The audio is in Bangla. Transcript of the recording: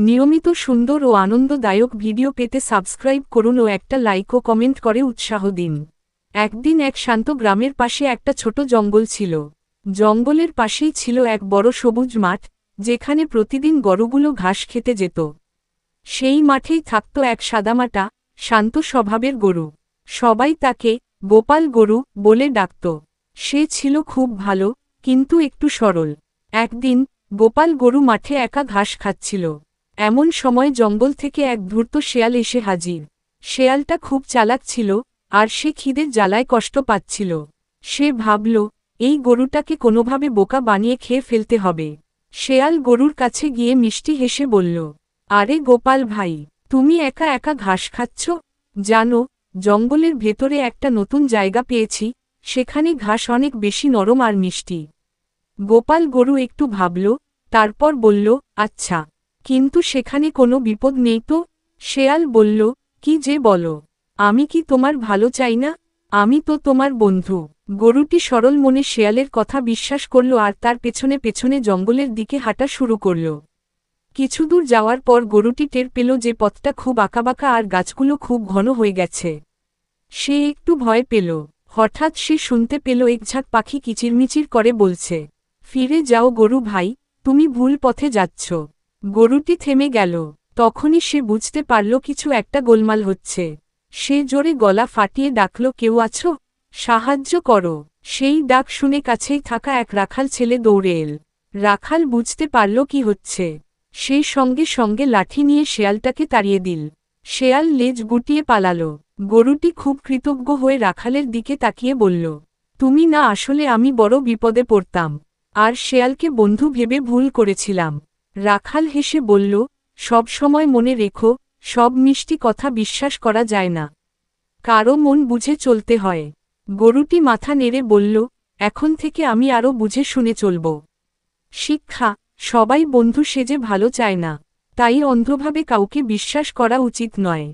নিয়মিত সুন্দর ও আনন্দদায়ক ভিডিও পেতে সাবস্ক্রাইব করুন ও একটা লাইক ও কমেন্ট করে উৎসাহ দিন। একদিন এক শান্ত গ্রামের পাশে একটা ছোট জঙ্গল ছিল। জঙ্গলের পাশেই ছিল এক বড় সবুজ মাঠ, যেখানে প্রতিদিন গরুগুলো ঘাস খেতে যেত। সেই মাঠেই থাকত এক সাদামাটা, শান্ত স্বভাবের গরু। সবাই তাকে গোপাল গরু বলে ডাকত। সে ছিল খুব ভালো, কিন্তু একটু সরল। একদিন গোপাল গরু মাঠে একা ঘাস খাচ্ছিল। এমন সময় জঙ্গল থেকে এক ধূর্ত শেয়াল এসে হাজির। শেয়ালটা খুব চালাক ছিল, আর সে খিদের জ্বালায় কষ্ট পাচ্ছিল। সে ভাবল, এই গরুটাকে কোনোভাবে বোকা বানিয়ে খেয়ে ফেলতে হবে। শেয়াল গরুর কাছে গিয়ে মিষ্টি হেসে বলল, আরে গোপাল ভাই, তুমি একা একা ঘাস খাচ্ছ? জানো, জঙ্গলের ভেতরে একটা নতুন জায়গা পেয়েছি, সেখানে ঘাস অনেক বেশি নরম আর মিষ্টি। গোপাল গরু একটু ভাবল, তারপর বলল, আচ্ছা, কিন্তু সেখানে কোনো বিপদ নেই তো? শেয়াল বলল, কি যে বলো, আমি কি তোমার ভালো চাই না? আমি তো তোমার বন্ধু। গরুটি সরল মনে শেয়ালের কথা বিশ্বাস করল আর তার পেছনে পেছনে জঙ্গলের দিকে হাঁটা শুরু করল। কিছুদূর যাওয়ার পর গরুটি টের পেল যে পথটা খুব আঁকাবাঁকা আর গাছগুলো খুব ঘন হয়ে গেছে। সে একটু ভয় পেল। হঠাৎ সে শুনতে পেল এক ঝাঁক পাখি কিচিরমিচির করে বলছে, ফিরে যাও গরু ভাই, তুমি ভুল পথে যাচ্ছ। গরুটি থেমে গেল। তখনই সে বুঝতে পারল কিছু একটা গোলমাল হচ্ছে। সে জোরে গলা ফাটিয়ে ডাকল, কেউ আছো? সাহায্য করো। সেই ডাক শুনে কাছেই থাকা এক রাখাল ছেলে দৌড়ে এল। রাখাল বুঝতে পারল কি হচ্ছে। সে সঙ্গে সঙ্গে লাঠি নিয়ে শেয়ালটাকে তাড়িয়ে দিল। শেয়াল লেজ গুটিয়ে পালাল। গরুটি খুব কৃতজ্ঞ হয়ে রাখালের দিকে তাকিয়ে বলল, তুমি না আসলে আমি বড় বিপদে পড়তাম, আর শেয়ালকে বন্ধু ভেবে ভুল করেছিলাম। রাখাল হেসে বলল, সব সময় মনে রেখো, সব মিষ্টি কথা বিশ্বাস করা যায় না। কারো মন বুঝে চলতে হয়। গরুটি মাথা নেড়ে বলল, এখন থেকে আমি আরও বুঝে শুনে চলব। শিক্ষা, সবাই বন্ধু সেজে ভালো চায় না, তাই অন্ধভাবে কাউকে বিশ্বাস করা উচিত নয়।